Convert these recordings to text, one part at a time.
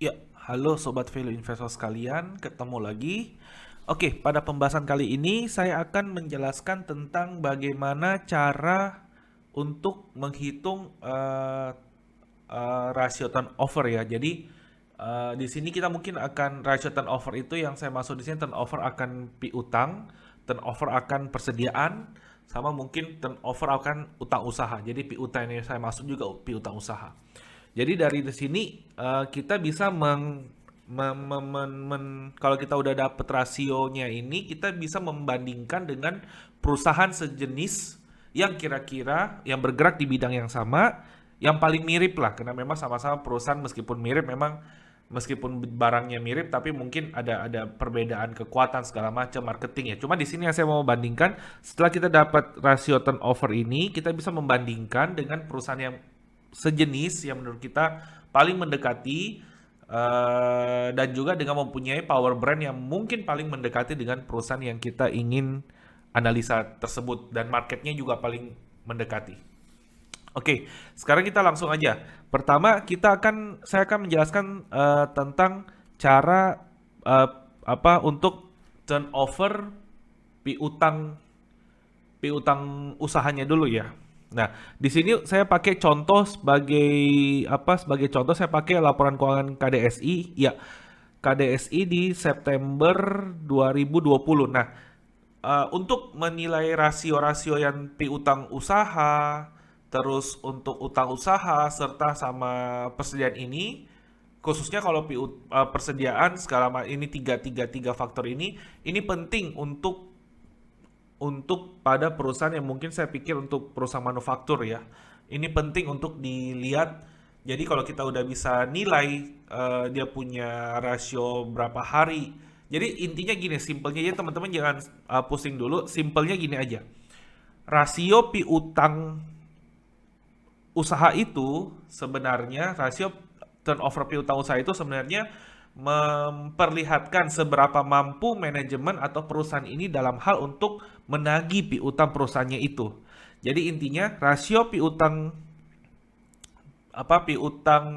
Ya, halo Sobat Value Investor sekalian, ketemu lagi. Oke, pada pembahasan kali ini saya akan menjelaskan tentang bagaimana cara untuk menghitung rasio turnover ya. Jadi di sini kita mungkin akan rasio turnover itu yang saya maksud di sini turnover akan piutang, turnover akan persediaan, sama mungkin turnover akan utang usaha. Jadi piutang yang saya maksud juga piutang usaha. Jadi dari sini kita bisa kalau kita udah dapet rasionya ini, kita bisa membandingkan dengan perusahaan sejenis yang kira-kira yang bergerak di bidang yang sama, yang paling mirip lah, karena memang sama-sama perusahaan meskipun mirip, memang meskipun barangnya mirip, tapi mungkin ada perbedaan kekuatan segala macam marketing ya. Cuma di sini yang saya mau bandingkan, setelah kita dapat rasio turnover ini, kita bisa membandingkan dengan perusahaan yang sejenis yang menurut kita paling mendekati dan juga dengan mempunyai power brand yang mungkin paling mendekati dengan perusahaan yang kita ingin analisa tersebut dan marketnya juga paling mendekati. Oke, sekarang kita langsung aja. Pertama, saya akan menjelaskan tentang cara eh, apa untuk turnover piutang piutang usahanya dulu ya. Nah, di sini saya pakai contoh sebagai apa? Sebagai contoh saya pakai laporan keuangan KDSI. Ya, KDSI di September 2020. Nah, untuk menilai rasio-rasio yang piutang usaha, terus untuk utang usaha serta sama persediaan ini, khususnya kalau persediaan segala ini tiga faktor ini penting untuk pada perusahaan yang mungkin saya pikir untuk perusahaan manufaktur ya. Ini penting untuk dilihat. Jadi kalau kita udah bisa nilai dia punya rasio berapa hari. Jadi intinya gini, simpelnya aja teman-teman jangan pusing dulu. Simpelnya gini aja. Rasio piutang usaha itu sebenarnya rasio turnover piutang usaha itu sebenarnya memperlihatkan seberapa mampu manajemen atau perusahaan ini dalam hal untuk menagih piutang perusahaannya itu. Jadi intinya rasio piutang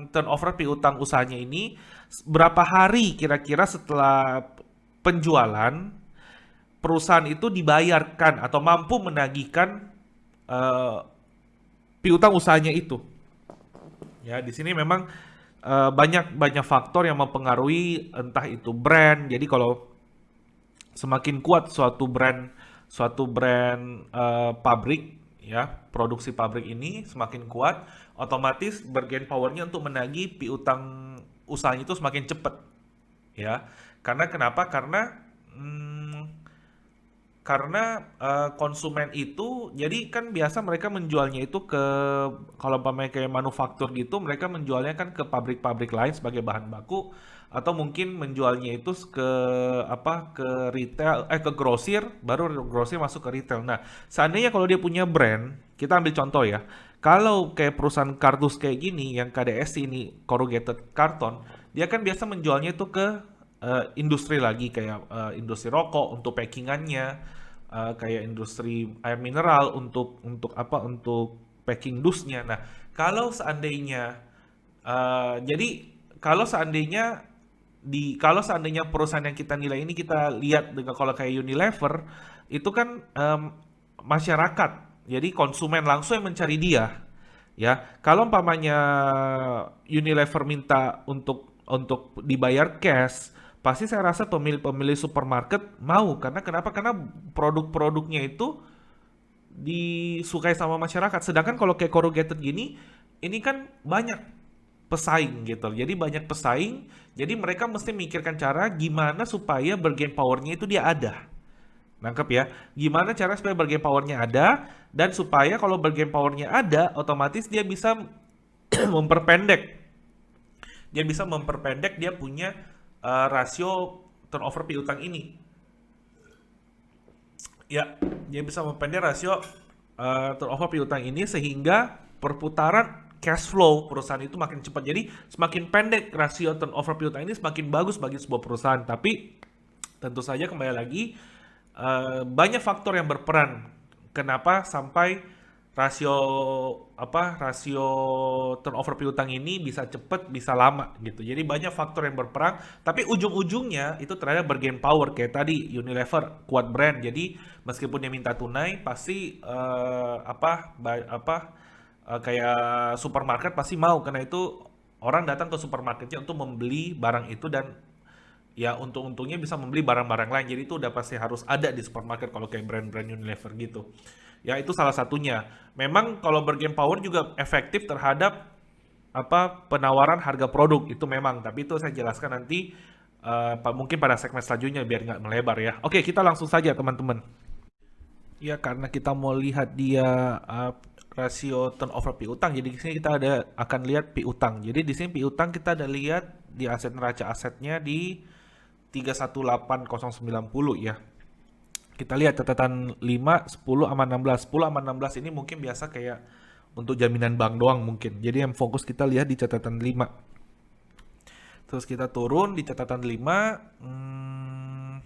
turnover piutang usahanya ini berapa hari kira-kira setelah penjualan perusahaan itu dibayarkan atau mampu menagihkan eh, piutang usahanya itu. Ya, di sini memang banyak banyak faktor yang mempengaruhi entah itu brand. Jadi kalau semakin kuat suatu brand pabrik ya, produksi pabrik ini semakin kuat, otomatis bargain powernya untuk menagih piutang usahanya itu semakin cepat ya. Karena kenapa? Karena konsumen itu jadi kan biasa mereka menjualnya itu ke, kalau umpamanya kayak manufaktur gitu, mereka menjualnya kan ke pabrik-pabrik lain sebagai bahan baku, atau mungkin menjualnya itu ke retail, ke grosir, baru grosir masuk ke retail. Nah, seandainya kalau dia punya brand, kita ambil contoh ya, kalau kayak perusahaan kardus kayak gini yang KDS ini corrugated carton, dia kan biasa menjualnya itu ke industri lagi, kayak industri rokok untuk packingannya, kayak industri air mineral untuk packing dusnya. Nah, kalau seandainya jadi kalau seandainya kalau seandainya perusahaan yang kita nilai ini kita lihat dengan, kalau kayak Unilever itu kan masyarakat, jadi konsumen langsung yang mencari dia ya. Kalau umpamanya Unilever minta untuk dibayar cash, pasti saya rasa pemilih-pemilih supermarket mau, karena kenapa? Karena produk-produknya itu disukai sama masyarakat. Sedangkan kalau kayak corrugated gini, ini kan banyak pesaing gitu. Jadi banyak pesaing, jadi mereka mesti mikirkan cara gimana supaya bargain powernya itu dia ada. Nangkep ya? Gimana cara supaya bargain powernya ada, dan supaya kalau bargain powernya ada, otomatis dia bisa memperpendek. Dia bisa memperpendek dia punya rasio turnover piutang ini. Ya, dia bisa memperpendek rasio turnover piutang ini sehingga perputaran cash flow perusahaan itu makin cepat. Jadi semakin pendek rasio turnover piutang ini semakin bagus bagi sebuah perusahaan. Tapi tentu saja kembali lagi banyak faktor yang berperan kenapa sampai rasio rasio turnover piutang ini bisa cepet bisa lama gitu. Jadi banyak faktor yang berperang, tapi ujung-ujungnya itu ternyata bergain power kayak tadi Unilever kuat brand. Jadi meskipun dia minta tunai pasti kayak supermarket pasti mau, karena itu orang datang ke supermarketnya untuk membeli barang itu, dan ya untung-untungnya bisa membeli barang-barang lain. Jadi itu udah pasti harus ada di supermarket kalau kayak brand-brand Unilever gitu. Ya itu salah satunya. Memang kalau bargain power juga efektif terhadap penawaran harga produk itu memang, tapi itu saya jelaskan nanti mungkin pada segmen selanjutnya biar nggak melebar ya. Oke, kita langsung saja teman-teman. Ya, karena kita mau lihat dia rasio turnover piutang. Jadi di sini kita akan lihat piutang. Jadi di sini piutang kita ada lihat di aset neraca asetnya di 318090 ya. Kita lihat catatan 5, 10 sama 16. 10 sama 16 ini mungkin biasa kayak untuk jaminan bank doang mungkin. Jadi yang fokus kita lihat di catatan 5. Terus kita turun di catatan 5.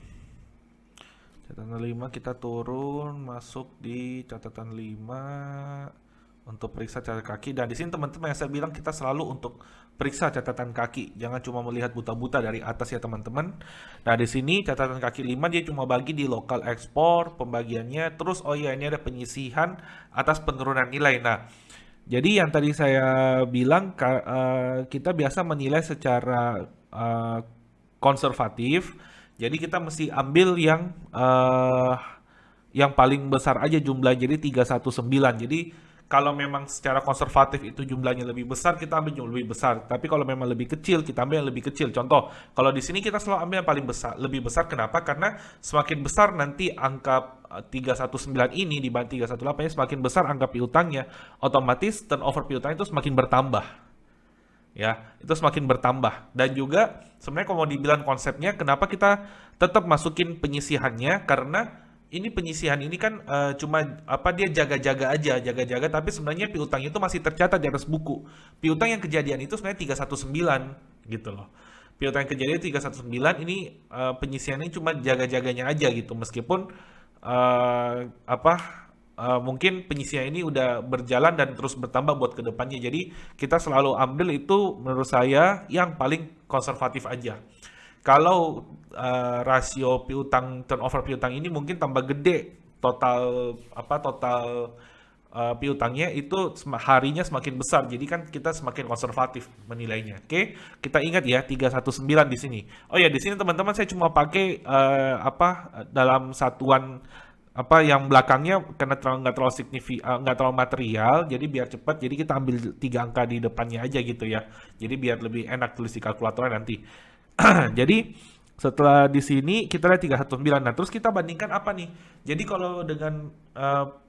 Catatan 5 kita turun masuk di catatan 5 untuk periksa catatan kaki. Dan di sini teman-teman yang saya bilang kita selalu untuk periksa catatan kaki. Jangan cuma melihat buta-buta dari atas ya teman-teman. Nah di sini catatan kaki 5 dia cuma bagi di lokal ekspor pembagiannya. Terus oh iya ini ada penyisihan atas penurunan nilai. Nah jadi yang tadi saya bilang kita biasa menilai secara konservatif. Jadi kita mesti ambil yang paling besar aja jumlah, jadi 319. Jadi kalau memang secara konservatif itu jumlahnya lebih besar, kita ambil jumlah lebih besar. Tapi kalau memang lebih kecil, kita ambil yang lebih kecil. Contoh, kalau di sini kita selalu ambil yang paling besar, lebih besar. Kenapa? Karena semakin besar nanti angka 319 ini dibanding 318, semakin besar angka piutangnya, otomatis turnover piutang itu semakin bertambah. Ya, itu semakin bertambah. Dan juga sebenarnya kalau mau dibilang konsepnya, kenapa kita tetap masukin penyisihannya, karena ini penyisihan ini kan cuma dia jaga-jaga aja, jaga-jaga, tapi sebenarnya piutang itu masih tercatat di atas buku. Piutang yang kejadian itu sebenarnya 319 gitu loh. Piutang yang kejadian 319 ini penyisihannya cuma jaga-jaganya aja gitu, meskipun eh, apa mungkin penyisian ini udah berjalan dan terus bertambah buat kedepannya. Jadi kita selalu ambil itu menurut saya yang paling konservatif aja. Kalau rasio piutang turnover piutang ini mungkin tambah gede, total piutangnya itu harinya semakin besar. Jadi kan kita semakin konservatif menilainya. Oke, kita ingat ya 319 di sini. Oh ya, di sini teman-teman saya cuma pakai dalam satuan yang belakangnya karena nggak terlalu signifikan, nggak terlalu material, jadi biar cepat, jadi kita ambil 3 angka di depannya aja gitu ya, jadi biar lebih enak tulis di kalkulatornya nanti. Jadi setelah di sini kita lihat 319. Nah terus kita bandingkan apa nih, jadi kalau dengan uh,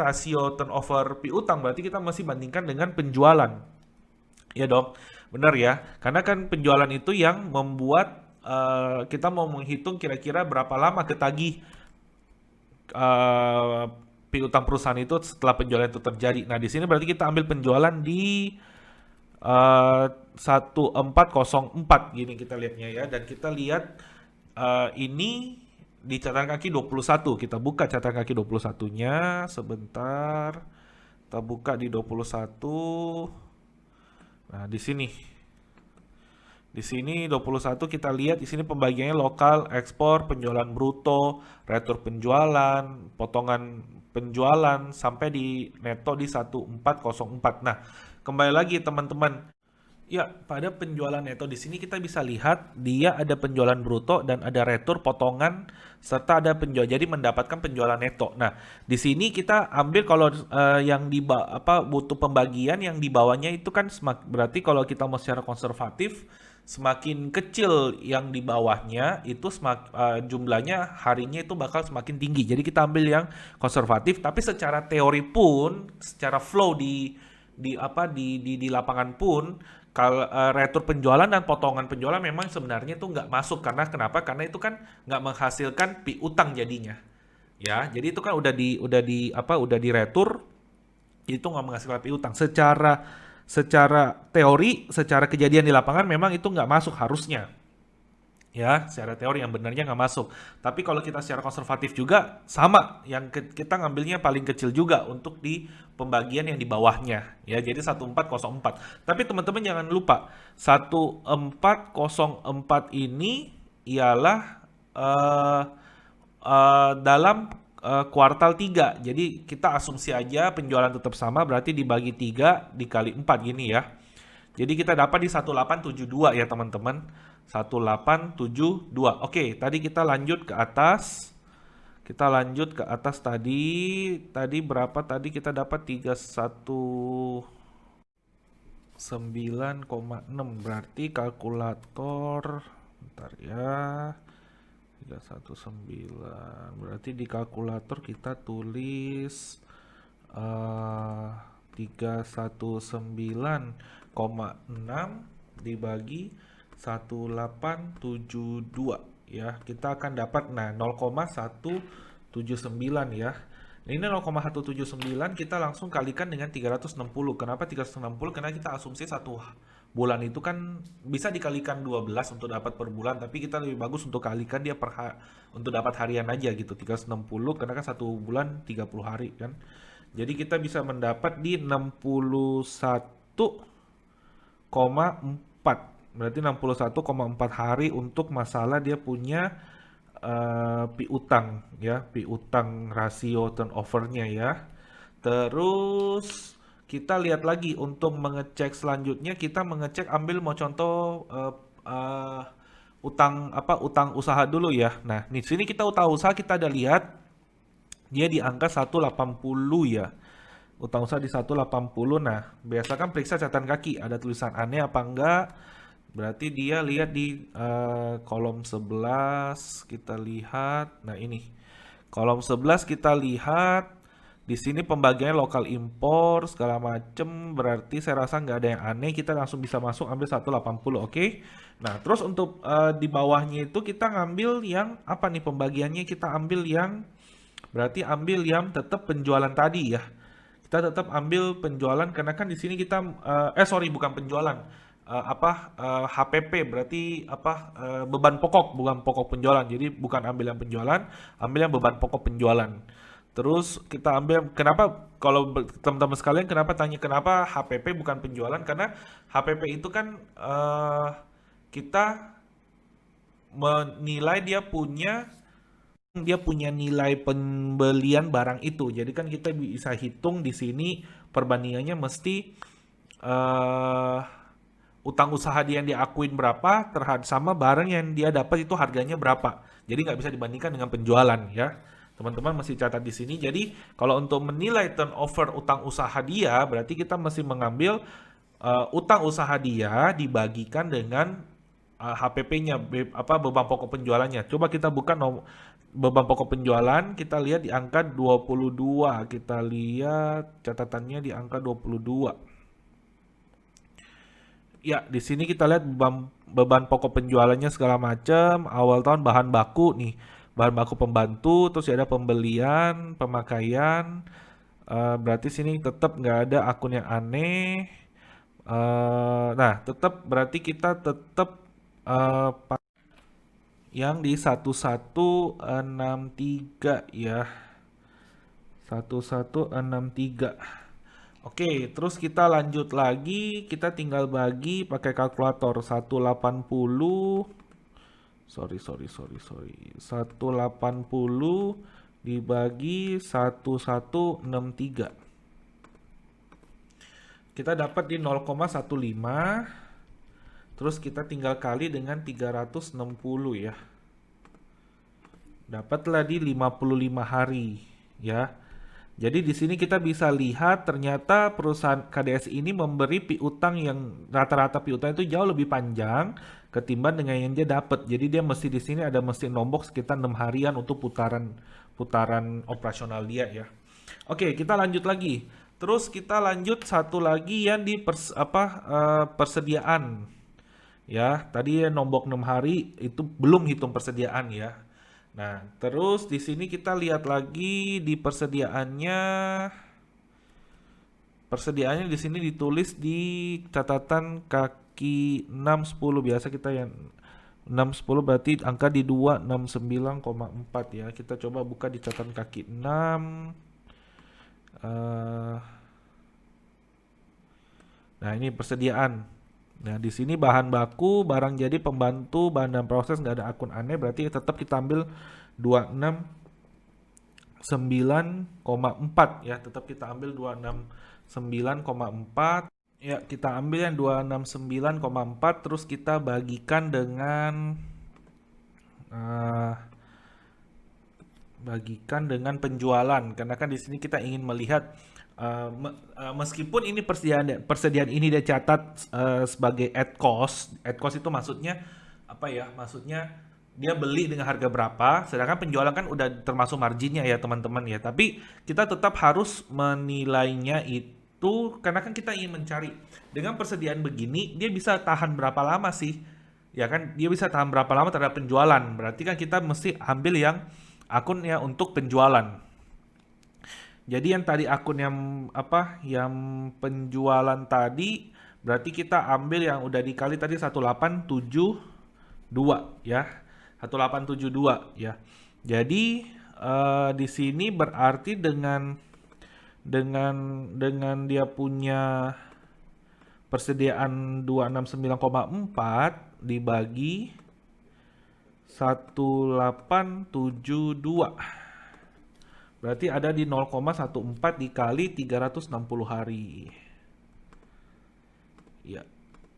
rasio turnover piutang, berarti kita masih bandingkan dengan penjualan ya dong, benar ya, karena kan penjualan itu yang membuat kita mau menghitung kira-kira berapa lama ketagih uh, piutang perusahaan itu setelah penjualan itu terjadi. Nah, di sini berarti kita ambil penjualan di 1404 gini kita lihatnya ya, dan kita lihat ini di catatan kaki 21. Kita buka catatan kaki 21-nya sebentar. Kita buka di 21. Nah, di sini. Di sini 21 kita lihat di sini pembagiannya lokal, ekspor, penjualan bruto, retur penjualan, potongan penjualan sampai di neto di 1404. Nah, kembali lagi teman-teman. Ya, pada penjualan neto di sini kita bisa lihat dia ada penjualan bruto dan ada retur potongan serta ada penjual. Jadi mendapatkan penjualan neto. Nah, di sini kita ambil kalau yang di butuh pembagian yang di bawahnya itu kan berarti kalau kita mau secara konservatif semakin kecil yang di bawahnya itu jumlahnya harinya itu bakal semakin tinggi. Jadi kita ambil yang konservatif, tapi secara teori pun, secara flow di lapangan pun, kalau retur penjualan dan potongan penjualan memang sebenarnya itu nggak masuk, karena kenapa? Karena itu kan nggak menghasilkan piutang jadinya. Ya, jadi itu kan udah di retur, itu nggak menghasilkan piutang. Secara teori, secara kejadian di lapangan memang itu nggak masuk harusnya. Ya, secara teori yang benarnya nggak masuk. Tapi kalau kita secara konservatif juga sama, yang kita ngambilnya paling kecil juga untuk di pembagian yang di bawahnya. Ya, jadi 1404. Tapi teman-teman jangan lupa, 1404 ini ialah eh, dalam kuartal 3. Jadi kita asumsi aja penjualan tetap sama, berarti dibagi 3 dikali 4 gini ya. Jadi kita dapat di 1872 ya teman-teman. 1872. Oke, tadi kita lanjut ke atas. Kita lanjut ke atas tadi. Tadi berapa tadi kita dapat 319,6. Berarti kalkulator bentar ya. 319. Berarti di kalkulator kita tulis 319,6 dibagi 1872 ya. Kita akan dapat 0,179 ya. Ini 0,179 kita langsung kalikan dengan 360. Kenapa 360? Karena kita asumsi satu bulan itu kan bisa dikalikan 12 untuk dapat per bulan, tapi kita lebih bagus untuk kalikan dia untuk dapat harian aja gitu. 360 karena kan satu bulan 30 hari kan. Jadi kita bisa mendapat di 61,4. Berarti 61,4 hari untuk masalah dia punya piutang ya, piutang rasio turnovernya ya. Terus kita lihat lagi untuk mengecek selanjutnya, kita mengecek ambil mau contoh utang utang usaha dulu ya. Nah, di sini kita utang usaha kita ada lihat dia di angka 180 ya. Utang usaha di 180. Nah, biasa kan periksa catatan kaki, ada tulisan aneh apa enggak. Berarti dia lihat di kolom 11 kita lihat. Nah, ini. Kolom 11 kita lihat di sini pembagiannya lokal impor segala macem, berarti saya rasa nggak ada yang aneh, kita langsung bisa masuk ambil 180, oke? Nah, terus untuk di bawahnya itu kita ngambil yang apa nih pembagiannya, kita ambil yang berarti ambil yang tetap penjualan tadi ya. Kita tetap ambil penjualan karena kan di sini kita sorry bukan penjualan. HPP berarti beban pokok bukan pokok penjualan. Jadi bukan ambil yang penjualan, ambil yang beban pokok penjualan. Terus kita ambil kenapa kalau teman-teman sekalian kenapa tanya kenapa HPP bukan penjualan? Karena HPP itu kan kita menilai dia punya nilai pembelian barang itu. Jadi kan kita bisa hitung di sini perbandingannya mesti eh utang usaha dia yang diakuin berapa terhadap sama barang yang dia dapat itu harganya berapa. Jadi nggak bisa dibandingkan dengan penjualan ya. Teman-teman masih catat di sini. Jadi kalau untuk menilai turnover utang usaha dia, berarti kita mesti mengambil utang usaha dia dibagikan dengan HPP-nya, beban pokok penjualannya. Coba kita buka beban pokok penjualan, kita lihat di angka 22. Kita lihat catatannya di angka 22. Ya, di sini kita lihat beban pokok penjualannya segala macam. Awal tahun bahan baku nih, bahan baku pembantu, terus ada pembelian, pemakaian. Berarti sini tetap nggak ada akun yang aneh. Nah, tetap berarti kita tetap yang di 1163 ya. 1163. Oke, terus kita lanjut lagi, kita tinggal bagi pakai kalkulator 180. Sorry. 180 dibagi 1163. Kita dapat di 0,15. Terus kita tinggal kali dengan 360 ya. Dapatlah di 55 hari ya. Jadi di sini kita bisa lihat ternyata perusahaan KDS ini memberi piutang yang rata-rata piutang itu jauh lebih panjang ketimbang dengan yang dia dapat. Jadi dia mesti di sini ada mesti nombok sekitar 6 harian untuk putaran operasional dia ya. Oke, kita lanjut lagi. Terus kita lanjut satu lagi yang di persediaan. Ya, tadi nombok 6 hari itu belum hitung persediaan ya. Nah, terus di sini kita lihat lagi di persediaannya. Persediaannya di sini ditulis di catatan kaki 6 10 biasa kita yang 610 berarti angka di 269,4 ya. Kita coba buka di catatan kaki 6. Eh, Nah, ini persediaan. Nah, di sini bahan baku, barang jadi, pembantu, bahan dan proses nggak ada akun aneh, berarti tetap kita ambil 269,4 ya, tetap kita ambil 269,4. Ya, kita ambil yang 269,4 terus kita bagikan dengan penjualan, karena kan di sini kita ingin melihat meskipun ini persediaan ini dia catat sebagai at cost. At cost itu maksudnya apa ya? Maksudnya dia beli dengan harga berapa, sedangkan penjualan kan udah termasuk marginnya ya teman-teman ya. Tapi kita tetap harus menilainya itu karena kan kita ingin mencari dengan persediaan begini dia bisa tahan berapa lama sih? Ya kan dia bisa tahan berapa lama terhadap penjualan. Berarti kan kita mesti ambil yang akunnya untuk penjualan. Jadi yang tadi akun yang yang penjualan tadi berarti kita ambil yang udah dikali tadi 1872 ya. 1872 ya. Jadi di sini berarti dengan dia punya persediaan 269,4 dibagi 1872. Berarti ada di 0,14 dikali 360 hari. Ya,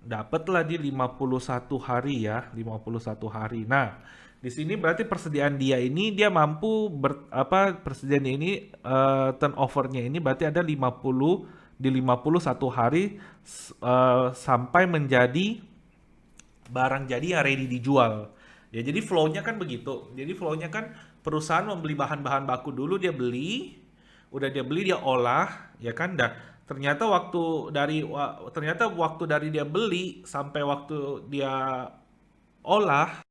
dapatlah di 51 hari ya, 51 hari. Nah, di sini berarti persediaan dia ini dia mampu persediaan ini turnovernya ini berarti ada 50 di 51 hari sampai menjadi barang jadi yang ready dijual. Ya, jadi flow-nya kan begitu. Jadi flow-nya kan perusahaan membeli bahan-bahan baku dulu, dia beli, udah dia beli dia olah, ya kan? Dan ternyata waktu dari dia beli sampai waktu dia olah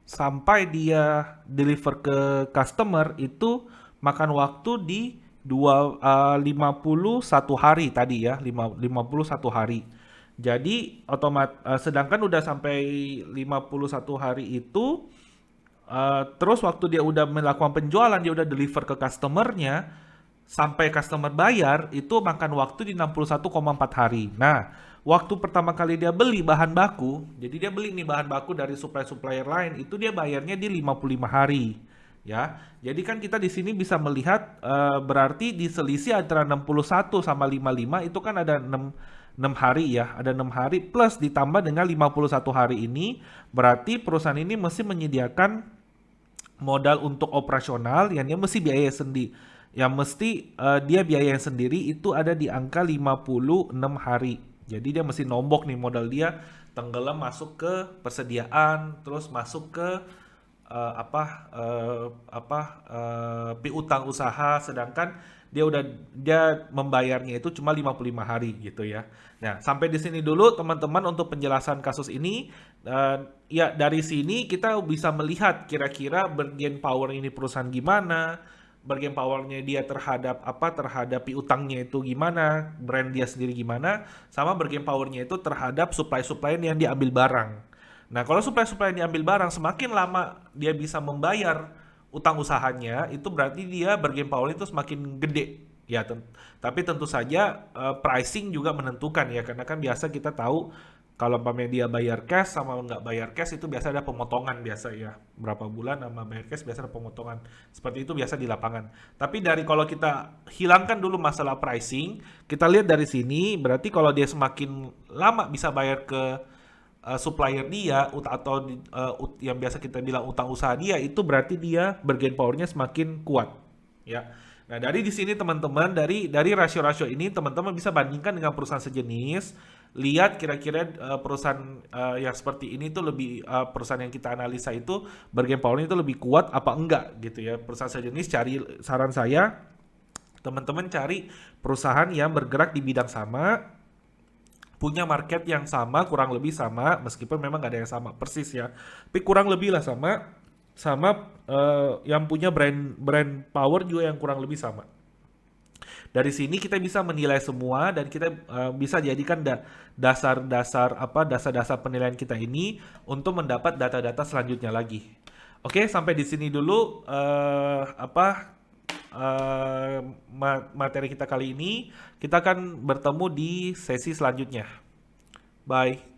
sampai dia deliver ke customer itu makan waktu di 51 hari tadi ya, 51 hari. Jadi sedangkan udah sampai 51 hari itu terus waktu dia udah melakukan penjualan, dia udah deliver ke customernya, sampai customer bayar, itu makan waktu di 61,4 hari. Nah, waktu pertama kali dia beli bahan baku, jadi dia beli nih bahan baku dari supplier lain, itu dia bayarnya di 55 hari. Ya, jadi kan kita di sini bisa melihat berarti di selisih antara 61 sama 55 itu kan ada 6 hari ya, ada 6 hari plus ditambah dengan 51 hari ini, berarti perusahaan ini mesti menyediakan modal untuk operasional yang dia mesti biaya sendiri. Yang mesti dia biaya sendiri itu ada di angka 56 hari. Jadi dia mesti nombok nih modal dia tenggelam masuk ke persediaan, terus masuk ke piutang usaha, sedangkan dia membayarnya itu cuma 55 hari gitu ya. Nah, sampai di sini dulu teman-teman untuk penjelasan kasus ini. Ya, dari sini kita bisa melihat kira-kira bargain power ini perusahaan gimana, bargain powernya dia terhadap piutangnya itu gimana, brand dia sendiri gimana, sama bargain powernya itu terhadap supply-supply yang diambil barang. Nah, kalau supply-supply yang diambil barang semakin lama dia bisa membayar utang usahanya, itu berarti dia bargain power itu semakin gede. Ya, tapi tentu saja pricing juga menentukan ya, karena kan biasa kita tahu kalau dia bayar cash sama nggak bayar cash itu biasa ada pemotongan biasa ya. Berapa bulan sama bayar cash biasa ada pemotongan. Seperti itu biasa di lapangan. Tapi kalau kita hilangkan dulu masalah pricing, kita lihat dari sini berarti kalau dia semakin lama bisa bayar ke supplier dia atau yang biasa kita bilang utang usaha dia, itu berarti dia bargain powernya semakin kuat ya. Nah, dari di sini teman-teman, dari rasio-rasio ini teman-teman bisa bandingkan dengan perusahaan sejenis, lihat kira-kira perusahaan yang seperti ini tuh lebih perusahaan yang kita analisa itu bargain powernya itu lebih kuat apa enggak gitu ya. Perusahaan sejenis, saran saya teman-teman cari perusahaan yang bergerak di bidang sama, punya market yang sama, kurang lebih sama, meskipun memang nggak ada yang sama persis ya, tapi kurang lebih lah sama yang punya brand power juga yang kurang lebih sama. Dari sini kita bisa menilai semua dan kita bisa jadikan dasar-dasar penilaian kita ini untuk mendapat data-data selanjutnya lagi. Oke, sampai di sini dulu materi kita kali ini. Kita akan bertemu di sesi selanjutnya. Bye.